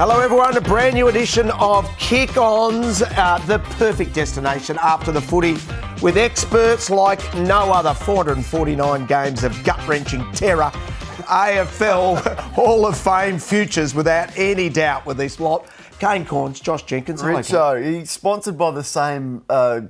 Hello everyone, a brand new edition of Kick Ons, the perfect destination after the footy with experts like no other. 449 games of gut-wrenching terror. AFL Hall of Fame futures without any doubt with this lot. Kane Corns, Josh Jenkins. Richo, he's sponsored by the same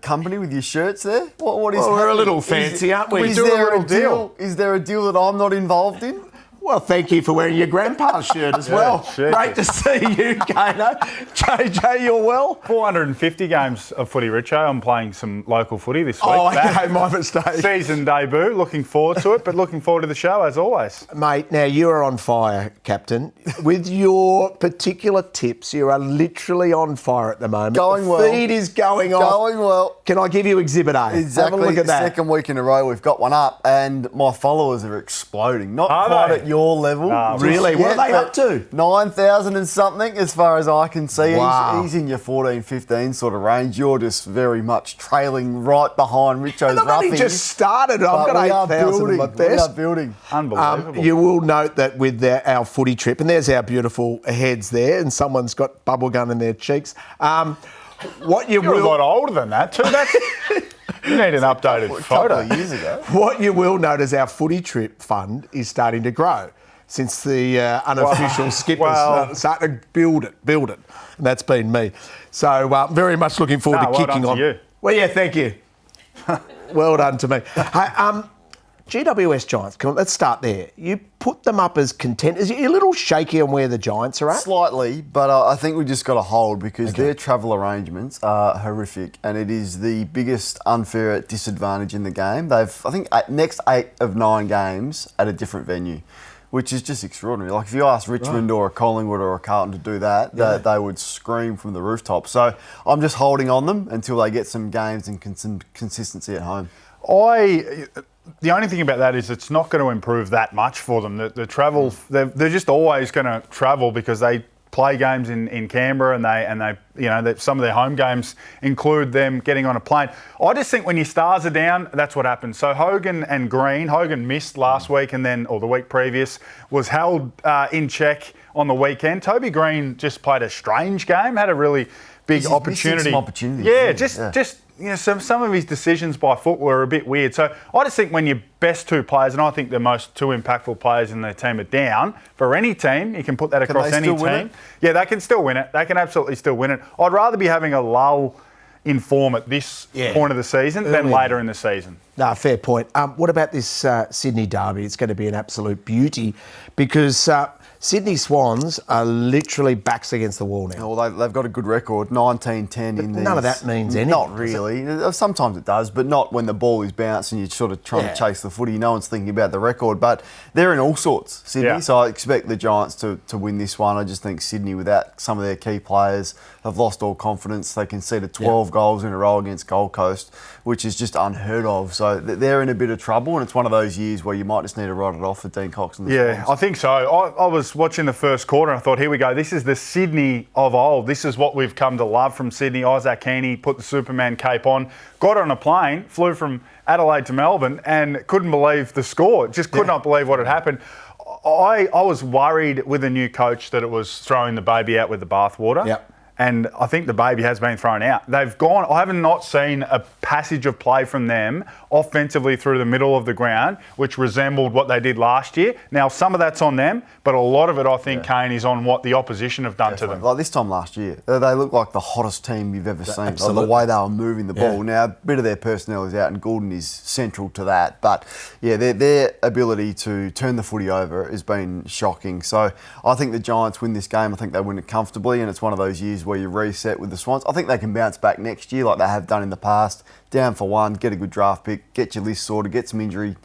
company with your shirts there? What is we're a little fancy, aren't we? Is there a deal? Is there a deal that I'm not involved in? Well, thank you for wearing your grandpa's shirt as well. Great to see you, Kano. JJ, you're well? 450 games of footy, Richo. I'm playing some local footy this week. Oh, okay, my mistake. Season debut. Looking forward to it, but looking forward to the show as always. Mate, now you are on fire, Captain. With your particular tips, you are literally on fire at the moment. Going well. The feed is going off. Going well. Can I give you Exhibit A? Exactly. Have a look at that. Second week in a row we've got one up and my followers are exploding. Not quite at your level. Really? What are they up to? 9,000 and something as far as I can see. Wow. He's in your 14, 15 sort of range. You're just very much trailing right behind Richo's I've only just started. I've got 8,000 of my best. We are building. Unbelievable. You will note that with our footy trip, and there's our beautiful heads there, and someone's got bubble gum in their cheeks. What you You're will... a lot older than that too. You need an updated A photo. couple of years ago. What you will note is our footy trip fund is starting to grow since the unofficial skippers started to build it. And that's been me. So very much looking forward to kicking done on. to you. Well, yeah, thank you. Well done to me. Hey, GWS Giants, come on, let's start there. You put them up as contenders. You're a little shaky on where the Giants are at? Slightly, but I think we just got to hold because their travel arrangements are horrific and it is the biggest unfair disadvantage in the game. They've, I think, next 8 of 9 games at a different venue, which is just extraordinary. Like if you ask Richmond or a Collingwood or a Carlton to do that, they would scream from the rooftop. So I'm just holding on them until they get some games and some consistency at home. The only thing about that is it's not going to improve that much for them. The travel, they're just always going to travel because they play games in Canberra and they some of their home games include them getting on a plane. I just think when your stars are down, that's what happens. So Hogan and Green, Hogan missed last week or the week previous, was held in check on the weekend. Toby Green just played a strange game, had a really big opportunity. Some opportunities. Just some of his decisions by foot were a bit weird. So I just think when your best 2 players, and I think the most 2 impactful players in the team are down, for any team, you can put that across any team. Yeah, they can still win it. They can absolutely still win it. I'd rather be having a lull in form at this point of the season than later in the season. No, fair point. What about this Sydney derby? It's going to be an absolute beauty because Sydney Swans are literally backs against the wall now. Well, they've got a good record, 19-10 in these. None of that means anything. Not really. Sometimes it does, but not when the ball is bounced and you're sort of trying to chase the footy. No one's thinking about the record, but they're in all sorts, Sydney. So I expect the Giants to win this one. I just think Sydney, without some of their key players, have lost all confidence. They conceded 12 goals in a row against Gold Coast, which is just unheard of. So they're in a bit of trouble, and it's one of those years where you might just need to write it off for Dean Cox and the Swans. I think so. I was watching the first quarter and I thought, here we go. This is the Sydney of old. This is what we've come to love from Sydney. Isaac Heaney put the Superman cape on, got on a plane, flew from Adelaide to Melbourne and couldn't believe the score. Just could not believe what had happened. I was worried with the new coach that it was throwing the baby out with the bathwater. Yep. And I think the baby has been thrown out. They've gone, I have not seen a passage of play from them offensively through the middle of the ground, which resembled what they did last year. Now, some of that's on them, but a lot of it, I think, Kane, is on what the opposition have done to them. Like this time last year, they looked like the hottest team you've ever seen. Like the way they were moving the ball. Now, a bit of their personnel is out, and Goulden is central to that. But, their ability to turn the footy over has been shocking. So, I think the Giants win this game. I think they win it comfortably, and it's one of those years where you reset with the Swans. I think they can bounce back next year like they have done in the past. Down for one, get a good draft pick, get your list sorted, get some injury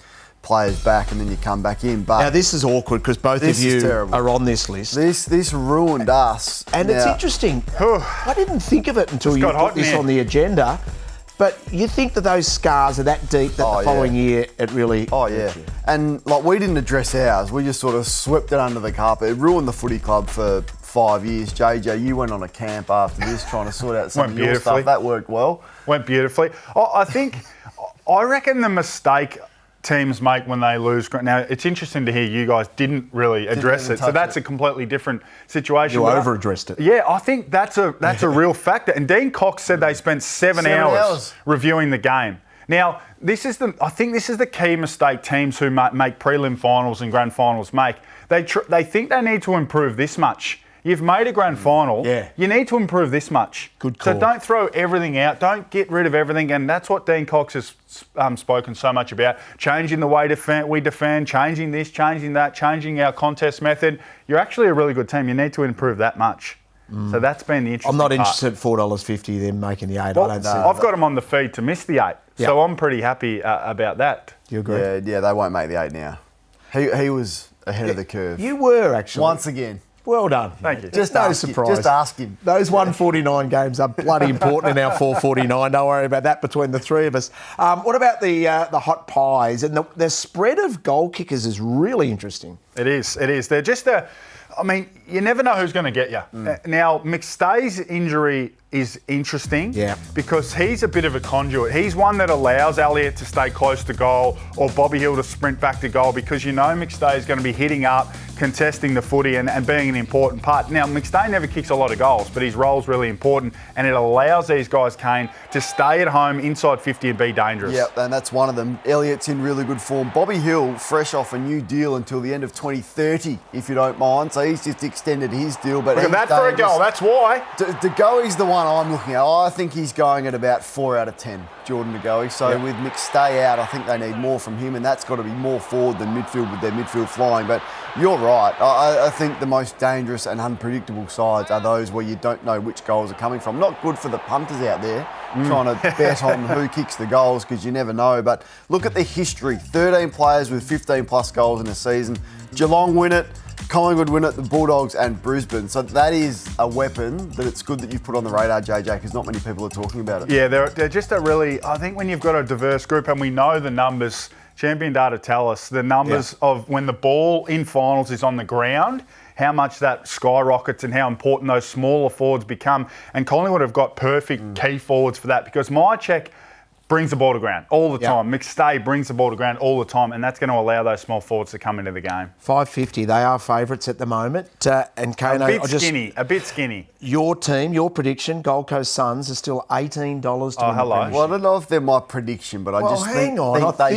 players back, and then you come back in. But now this is awkward because both of you are on this list. This ruined us. And it's interesting. I didn't think of it until you put this on the agenda. But you think that those scars are that deep that the following year it really... Oh, yeah. And, we didn't address ours. We just sort of swept it under the carpet. It ruined the footy club for 5 years. JJ, you went on a camp after this trying to sort out some of your stuff. That worked well. Went beautifully. I reckon the mistake teams make when they lose. Now, it's interesting to hear you guys didn't really address it. So that's a completely different situation. You over-addressed it. Yeah, I think that's a real factor. And Dean Cox said they spent 7 hours reviewing the game. Now, I think this is the key mistake teams who make prelim finals and grand finals make. They think they need to improve this much. You've made a grand final. Yeah. You need to improve this much. Good call. So don't throw everything out. Don't get rid of everything. And that's what Dean Cox has spoken so much about. Changing the way we defend, changing this, changing that, changing our contest method. You're actually a really good team. You need to improve that much. So that's been the interesting I'm not part. interested at $4.50 them making the 8. Well, I don't see I've that. got them on the feed to miss the 8. Yeah. So I'm pretty happy about that. Do you agree? Yeah, they won't make the 8 now. He was ahead of the curve. You were, actually. Once again. Well done. Thank you. Just no surprise. Just ask him. Those 149 games are bloody important in our 449. Don't worry about that between the three of us. What about the hot pies? And the spread of goal kickers is really interesting. It is. They're just you never know who's going to get you. Now, McStay's injury is interesting because he's a bit of a conduit. He's one that allows Elliott to stay close to goal or Bobby Hill to sprint back to goal because McStay is going to be hitting up, contesting the footy and being an important part. Now, McStay never kicks a lot of goals, but his role's really important and it allows these guys, Kane, to stay at home inside 50 and be dangerous. Yep, and that's one of them. Elliott's in really good form. Bobby Hill, fresh off a new deal until the end of 2030, if you don't mind. So he's just extended his deal. But look at that for a goal, that's why. De Goey's the one I'm looking at. I think he's going at about 4 out of 10, Jordan De Goey. So with McStay out, I think they need more from him, and that's got to be more forward than midfield with their midfield flying. But you're right. I think the most dangerous and unpredictable sides are those where you don't know which goals are coming from. Not good for the punters out there trying to bet on who kicks the goals because you never know. But look at the history. 13 players with 15 plus goals in a season. Geelong win it. Collingwood win it, the Bulldogs and Brisbane. So that is a weapon that it's good that you've put on the radar, JJ, because not many people are talking about it. Yeah, they're just I think when you've got a diverse group and we know the numbers, Champion Data tell us the numbers of when the ball in finals is on the ground, how much that skyrockets and how important those smaller forwards become. And Collingwood have got perfect key forwards for that because Myercheck brings the ball to ground all the time. McStay brings the ball to ground all the time, and that's going to allow those small forwards to come into the game. $5.50, they are favourites at the moment. And Kane, a bit skinny. Your team, your prediction, Gold Coast Suns are still $18 to win the premiership. Well, I don't know if they're my prediction, but I think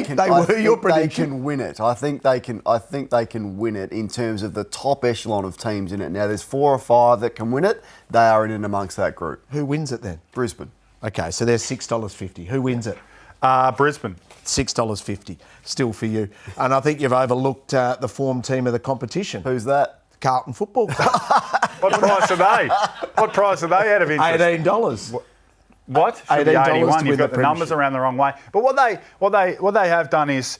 they can win it. I think they can win it in terms of the top echelon of teams in it. Now, there's 4 or 5 that can win it. They are in and amongst that group. Who wins it then? Brisbane. Okay, so there's $6.50. Who wins it? Brisbane. $6.50, still for you. And I think you've overlooked the form team of the competition. Who's that? Carlton Football Club. What price are they? What price are they out of interest? $18. What? Should be 81. You've got the numbers around the wrong way. But what they have done is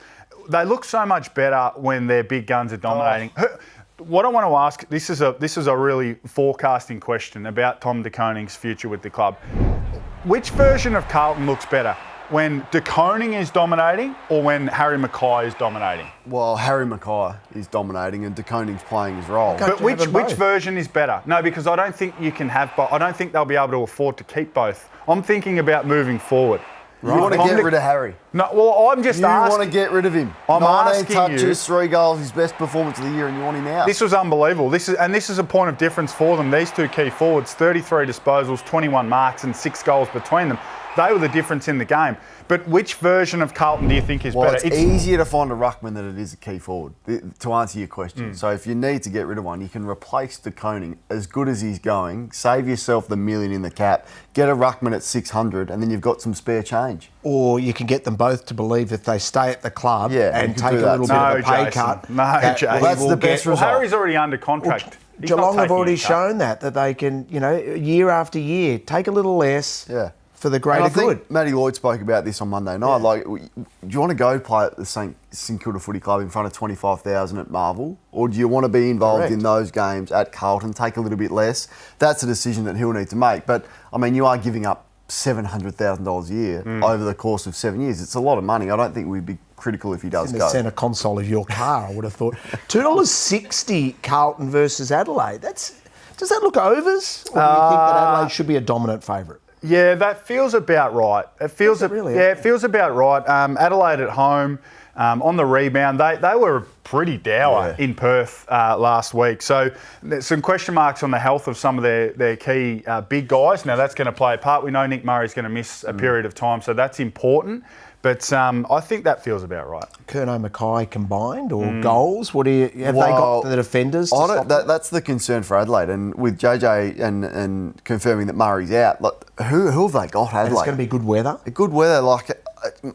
they look so much better when their big guns are dominating. What I want to ask, this is a really forecasting question about Tom De Koning's future with the club. Which version of Carlton looks better? When De Koning is dominating or when Harry Mackay is dominating? Well, Harry Mackay is dominating and De Koning's playing his role. But which version is better? No, because I don't think you can have both. I don't think they'll be able to afford to keep both. I'm thinking about moving forward. Right. You want to get rid of Harry? No, well, I'm just asking. You want to get rid of him? I'm 19 asking touches, 3 goals, his best performance of the year, and you want him out? This was unbelievable. This is a point of difference for them. These 2 key forwards, 33 disposals, 21 marks, and 6 goals between them. They were the difference in the game. But which version of Carlton do you think is better? It's easier to find a ruckman than it is a key forward, to answer your question. So if you need to get rid of one, you can replace De Koning as good as he's going, save yourself the $1 million in the cap, get a ruckman at 600, and then you've got some spare change. Or you can get them both to believe if they stay at the club and take a little bit of a pay cut. No, Jason. Well, that's the best result. Harry's already under contract. Geelong have already shown that they can, year after year, take a little less. Yeah. For the greater good. Matty Lloyd spoke about this on Monday night. Like, do you want to go play at the St Kilda Footy Club in front of 25,000 at Marvel? Or do you want to be involved in those games at Carlton, take a little bit less? That's a decision that he'll need to make. But, you are giving up $700,000 a year over the course of 7 years. It's a lot of money. I don't think we'd be critical if he does go. In go. the centre console of your car, I would have thought. $2.60 Carlton versus Adelaide. Does that look overs? Or do you think that Adelaide should be a dominant favourite? Yeah, that feels about right. It feels about right. Adelaide at home. On the rebound, they were pretty dour in Perth last week. So there's some question marks on the health of some of their key big guys. Now, that's going to play a part. We know Nick Murray's going to miss a period of time, so that's important. But I think that feels about right. Curnow Mackay combined or goals? What do you have they got the defenders? That's the concern for Adelaide, and with JJ and confirming that Murray's out. Who have they got? Adelaide. And it's going to be good weather. Good weather,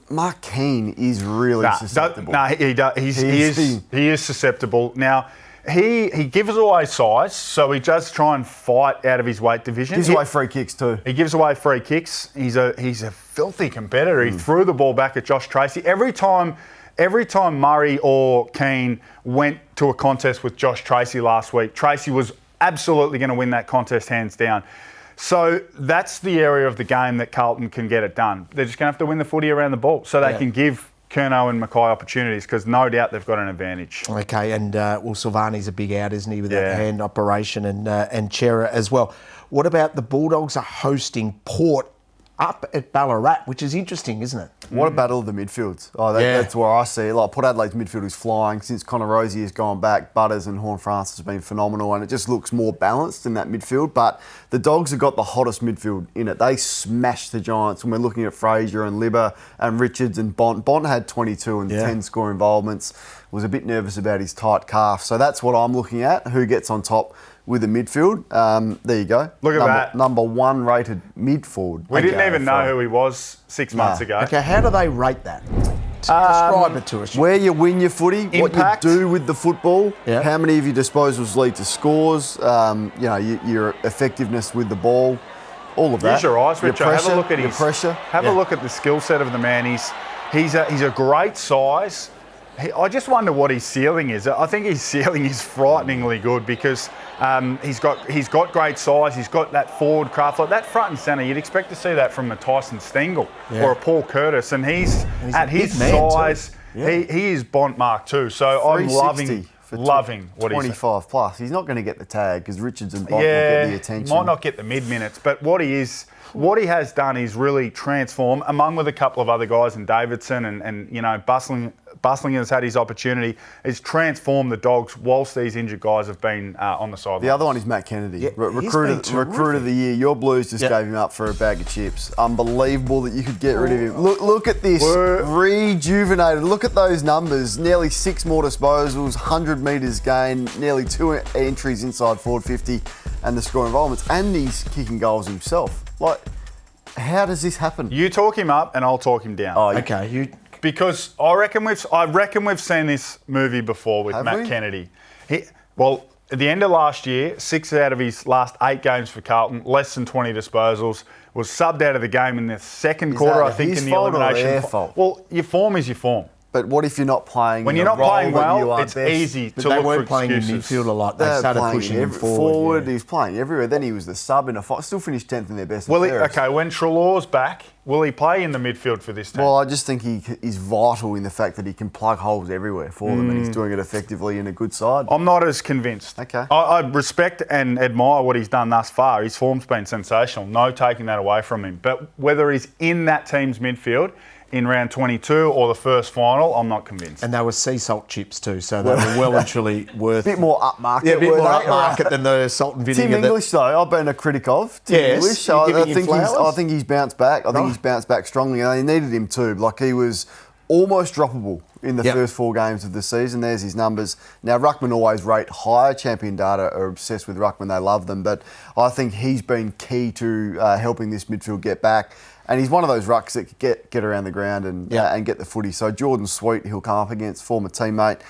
Mark Kane is really susceptible. He is susceptible. Now, he gives away size, so he does try and fight out of his weight division. Gives away free kicks too. He gives away free kicks. He's a filthy competitor. He threw the ball back at Josh Tracy. Every time Murray or Kane went to a contest with Josh Tracy last week, Tracy was absolutely going to win that contest hands down. So that's the area of the game that Carlton can get it done. They're just going to have to win the footy around the ball so they can give Curnow and Mackay opportunities, because no doubt they've got an advantage. Okay, and Silvani's a big out, isn't he, with that hand operation, and Chera as well. What about the Bulldogs are hosting Port up at Ballarat, which is interesting, isn't it? What a battle of the midfields. That's where I see it. Port Adelaide's midfield is flying. Since Connor Rozee has gone back, Butters and Horne-Francis has been phenomenal, and it just looks more balanced in that midfield. But the Dogs have got the hottest midfield in it. They smashed the Giants when we're looking at Fraser and Libba and Richards and Bont. Bont had 22 and 10 score involvements. Was a bit nervous about his tight calf. So that's what I'm looking at. Who gets on top with the midfield? There you go. Look at that. Number one rated mid-forward. We didn't even know who he was 6 months ago. Okay, how do they rate that? Describe it to us. Where you win your footy, Impact. what you do with the football, how many of your disposals lead to scores, your effectiveness with the ball, all of that. Use your eyes, Richard. Have a look at his pressure. Have a look at the skill set of the man. He's a great size. I just wonder what his ceiling is. I think his ceiling is frighteningly good, because he's got great size. He's got that forward craft, like that front and centre. You'd expect to see that from a Tyson Stengel or a Paul Curtis, and he's at his size. He is Bont Mark too. So I'm loving what he's 25 plus. He's not going to get the tag because Richards and Bont will get the attention. He might not get the mid minutes, but what he has done is really transform, among with a couple of other guys, and Davidson and Bustling has had his opportunity. It's transformed the Dogs whilst these injured guys have been on the sideline. The other one is Matt Kennedy, recruit of the year. Your Blues just gave him up for a bag of chips. Unbelievable that you could get rid of him. Look at this, rejuvenated. Look at those numbers. Nearly 6 more disposals, 100 metres gained, nearly 2 entries inside forward 50, and the score involvements. And he's kicking goals himself. How does this happen? You talk him up and I'll talk him down. Okay, because I reckon we've seen this movie before with Matt Kennedy. At the end of last year, 6 out of his last 8 games for Carlton, less than 20 disposals, was subbed out of the game in the second quarter, I think, in the elimination. Fault? Well, your form is your form. But what if you're not playing? When you're not playing well, it's easy to look for excuses. They weren't playing in midfield a lot. They started pushing him forward. He was playing everywhere. Then he was the sub in a fight. Still finished 10th in their best. When Treloar's back, will he play in the midfield for this team? Well, I just think he is vital in the fact that he can plug holes everywhere for them, and he's doing it effectively in a good side. I'm not as convinced. Okay. I respect and admire what he's done thus far. His form's been sensational. No taking that away from him. But whether he's in that team's midfield in round 22 or the first final, I'm not convinced. And they were sea salt chips too, so they were well and truly worth... A bit more upmarket. Yeah, a bit more upmarket than the salt and vinegar. Tim English, though, I've been a critic of. English. I think he's bounced back. I think he's bounced back strongly, and they needed him too. He was almost droppable in the first 4 games of the season. There's his numbers. Now, Ruckman always rate higher. Champion Data are obsessed with Ruckman. They love them. But I think he's been key to helping this midfield get back. And he's one of those rucks that could get around the ground and get the footy. So Jordan Sweet, he'll come up against, former teammate,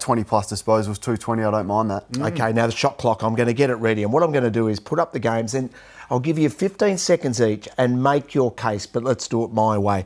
20 plus disposals, 220, I don't mind that. Okay, now the shot clock, I'm going to get it ready. And what I'm going to do is put up the games, and I'll give you 15 seconds each and make your case, but let's do it my way.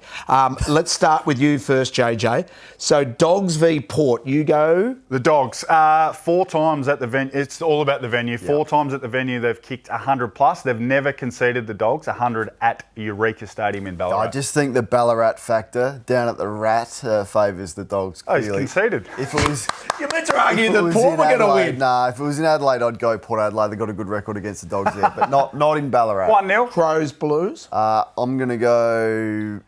Let's start with you first, JJ. So Dogs v Port, you go? The Dogs, 4 times at the venue. It's all about the venue. 4 times at the venue, they've kicked 100 plus. They've never conceded, the Dogs, 100 at Eureka Stadium in Ballarat. I just think the Ballarat factor down at the Rat favours the Dogs. Oh, he's conceded. If it was... You're meant to argue that Port were going to win. Nah, if it was in Adelaide, I'd go Port Adelaide. They've got a good record against the Dogs there, but not in Ballarat. 1-0. Crows, Blues? I'm going to go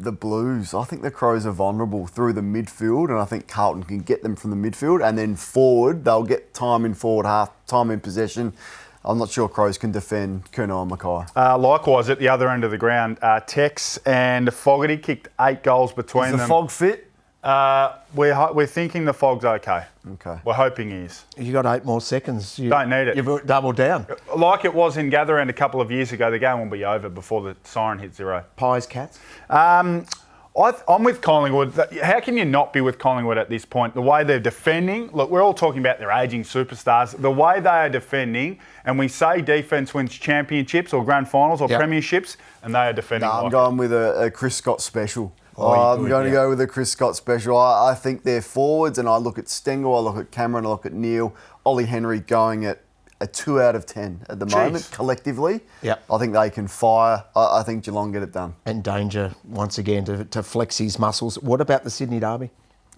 the Blues. I think the Crows are vulnerable through the midfield, and I think Carlton can get them from the midfield, and then forward, they'll get time in forward half, time in possession. I'm not sure Crows can defend Kerno and Mackay. Likewise, at the other end of the ground, Tex and Fogarty kicked 8 goals between them. Is the Fog fit? We're thinking the Fog's okay. Okay. We're hoping he is. You got 8 more seconds. You don't need it. You've doubled down. Like it was in Gatherend a couple of years ago, the game will be over before the siren hits 0. Pies, Cats? I'm with Collingwood. How can you not be with Collingwood at this point? The way they're defending, look, we're all talking about their ageing superstars. The way they are defending, and we say defence wins championships or grand finals or premierships, and they are defending. No, I'm going with a Chris Scott special. I'm going to go with a Chris Scott special. I think they're forwards, and I look at Stengel, I look at Cameron, I look at Neil, Ollie Henry going at a 2 out of 10 at the moment, collectively. Yep. I think they can fire. I think Geelong get it done. And Danger, once again, to flex his muscles. What about the Sydney Derby?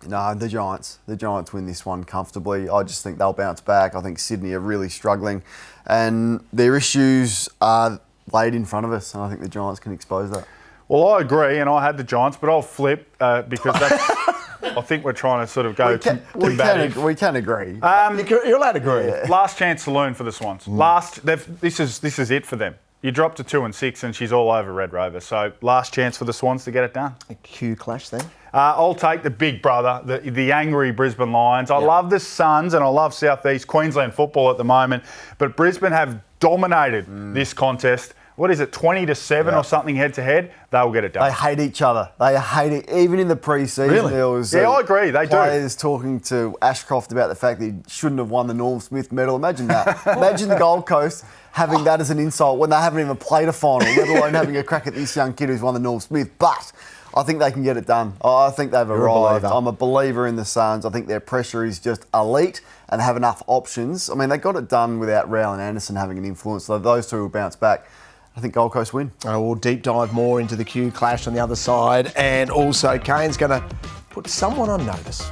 No, the Giants. The Giants win this one comfortably. I just think they'll bounce back. I think Sydney are really struggling, and their issues are laid in front of us, and I think the Giants can expose that. Well, I agree, and I had the Giants, but I'll flip because that's... I think we're trying to sort of go combative. We can agree. You're allowed to agree. Yeah. Last chance saloon for the Swans. This is it for them. You drop to 2 and 6, and she's all over Red Rover. So last chance for the Swans to get it done. A Q clash then. I'll take the big brother, the angry Brisbane Lions. I love the Suns and I love South East Queensland football at the moment, but Brisbane have dominated this contest. What is it, 20-7 or something head-to-head? They'll get it done. They hate each other. They hate it. Even in the pre-season, there was I agree. They players talking to Ashcroft about the fact that he shouldn't have won the Norm Smith medal. Imagine that. Imagine the Gold Coast having that as an insult when they haven't even played a final, let alone having a crack at this young kid who's won the Norm Smith. But I think they can get it done. I think they've arrived. I'm a believer in the Suns. I think their pressure is just elite and have enough options. I mean, they got it done without Rowell and Anderson having an influence, so those two will bounce back. I think Gold Coast win. We'll deep dive more into the Q clash on the other side, and also Kane's going to put someone on notice.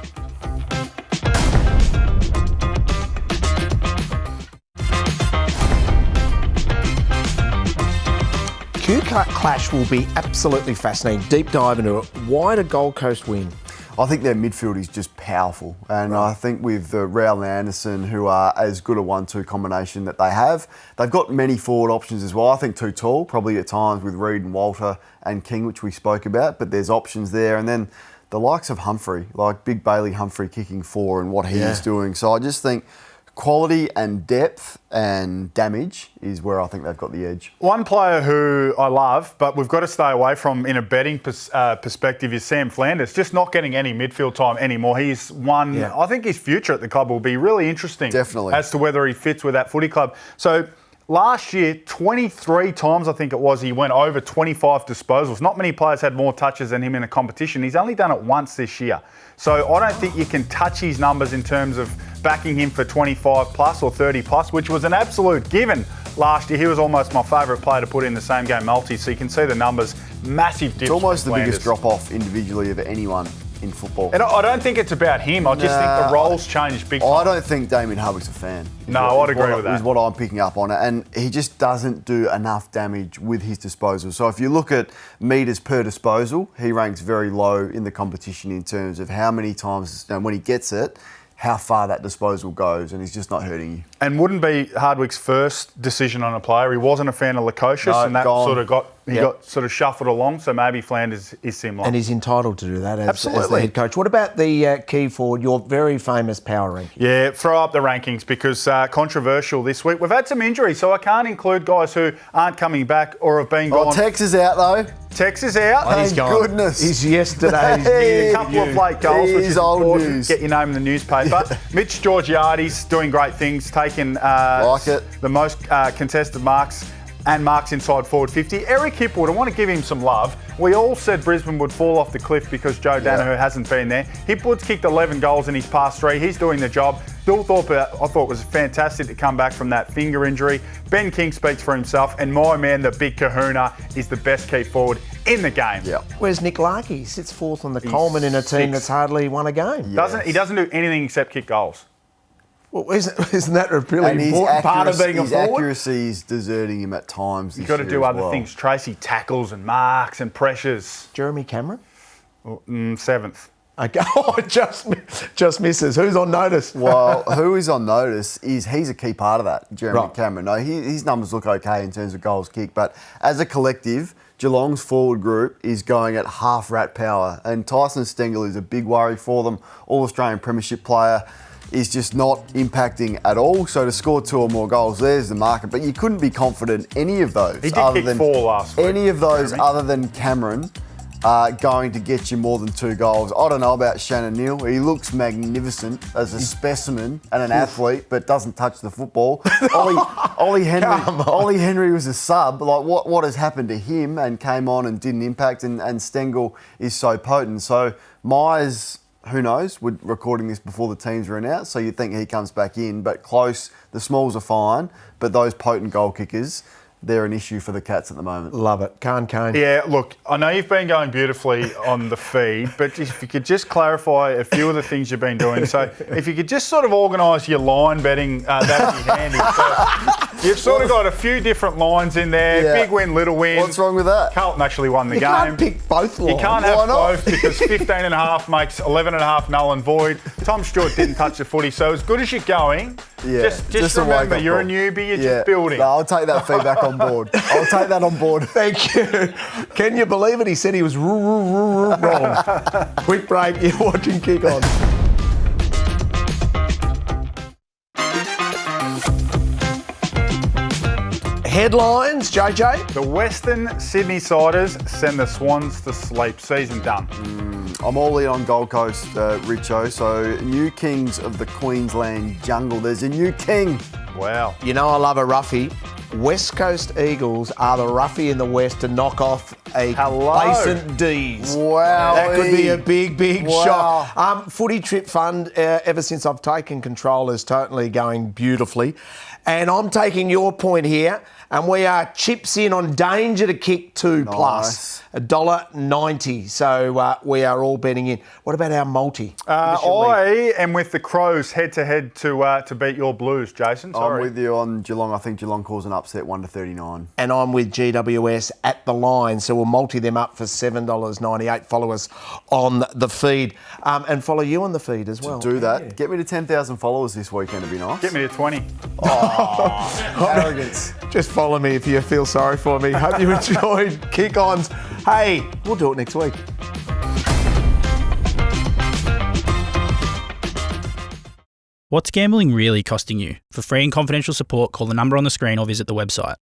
Q clash will be absolutely fascinating. Deep dive into it. Why did Gold Coast win? I think their midfield is just powerful. And I think with Rowell and Anderson, who are as good a 1-2 combination that they have, they've got many forward options as well. I think too tall, probably at times with Reid and Walter and King, which we spoke about, but there's options there. And then the likes of Humphrey, like Big Bailey Humphrey kicking 4 and what he's doing. So I just think quality and depth and damage is where I think they've got the edge. One player who I love, but we've got to stay away from in a betting perspective, is Sam Flanders. Just not getting any midfield time anymore. He's won. I think his future at the club will be really interesting. Definitely. As to whether he fits with that footy club. So last year, 23 times I think it was, he went over 25 disposals. Not many players had more touches than him in a competition. He's only done it once this year. So I don't think you can touch his numbers in terms of backing him for 25 plus or 30 plus, which was an absolute given last year. He was almost my favourite player to put in the same game multi, so you can see the numbers, massive difference. It's almost the biggest drop-off individually of anyone in football. And I don't think it's about him. I just think the roles changed big time. I don't think Damien Hubbock's a fan. I'd agree with that. Is what I'm picking up on it. And he just doesn't do enough damage with his disposal. So if you look at metres per disposal, he ranks very low in the competition in terms of how many times, and when he gets it, how far that disposal goes, and he's just not hurting you. And wouldn't be Hardwick's first decision on a player. He wasn't a fan of Lukosius, and that sort of got sort of shuffled along. So maybe Flanders is similar. And he's entitled to do that as the head coach. What about the key forward, your very famous power ranking? Yeah, throw up the rankings because controversial this week. We've had some injuries, so I can't include guys who aren't coming back or have been gone. Tex is out though. Tex is out. Thank goodness. He's yesterday's a couple of late goals, which is old important. News. Get your name in the newspaper. Mitch Georgiades doing great things, taking the most contested marks and marks inside forward 50. Eric Hipwood, I want to give him some love. We all said Brisbane would fall off the cliff because Joe Danaher hasn't been there. Hipwood's kicked 11 goals in his past 3. He's doing the job. Bill Thorpe, I thought, was fantastic to come back from that finger injury. Ben King speaks for himself, and my man, the big kahuna, is the best key forward in the game. Yeah. Where's Nick Larkey? He sits fourth on the Coleman in a team that's hardly won a game. He doesn't do anything except kick goals. Well, isn't that a really And important part of being a his forward? accuracy is deserting him at times. You've got to do other things. Tracy tackles and marks and pressures. Jeremy Cameron? Seventh. Okay. Oh, just misses. Who's on notice? Well, who is on notice is he's a key part of that, Jeremy Right. Cameron. No, his numbers look okay in terms of goals kicked, but as a collective, Geelong's forward group is going at half rat power, and Tyson Stengel is a big worry for them. All-Australian premiership player is just not impacting at all. So to score 2 or more goals, there's the market. But you couldn't be confident any of those. He did kick 4 last week. Any of those Jeremy. other than Cameron are going to get you more than 2 goals. I don't know about Shannon Neal. He looks magnificent as a specimen and an athlete, but doesn't touch the football. Ollie Henry was a sub. Like what has happened to him and came on and didn't impact, and Stengel is so potent. So Myers, who knows, we're recording this before the teams are announced, so you'd think he comes back in, but close. The Smalls are fine, but those potent goal kickers, they're an issue for the Cats at the moment. Love it. Kane. Yeah, look, I know you've been going beautifully on the feed, but if you could just clarify a few of the things you've been doing. So if you could just sort of organise your line betting, that'd be handy. So you've sort of got a few different lines in there. Yeah. Big win, little win. What's wrong with that? Carlton actually won the You game. can't pick both lines. You can't Why have not? both because 15.5 makes 11.5 null and void. Tom Stewart didn't touch the footy, so as good as you're going, Yeah, just a remember, wake-up you're a call. newbie, you're just building. No, I'll take that feedback on board. I'll take that on board. Thank you. Can you believe it? He said he was wrong. Quick break. You're watching Kick On. Headlines, JJ. The Western Sydney Siders send the Swans to sleep. Season done. I'm all in on Gold Coast, Richo. So, new kings of the Queensland jungle. There's a new king. Wow. You know I love a roughie. West Coast Eagles are the roughie in the West to knock off a complacent D's. Wow. That could be a big Wow. shock. Footy Trip Fund, ever since I've taken control, is totally going beautifully. And I'm taking your point here, and we are chips in on danger to kick 2 plus $1.90. So we are all betting in. What about our multi? I am with the Crows head-to-head to beat your Blues, Jason. I'm Sorry. with you on Geelong. I think Geelong calls an upset 1-39. And I'm with GWS at the line, so we'll multi them up for $7.98. Follow us on the feed, and follow you on the feed as well. Do that. Get me to 10,000 followers this weekend, it'd be nice. Get me to 20. Arrogance. Just follow me if you feel sorry for me. Hope you enjoyed Kick Ons. Hey, we'll do it next week. What's gambling really costing you? For free and confidential support, call the number on the screen or visit the website.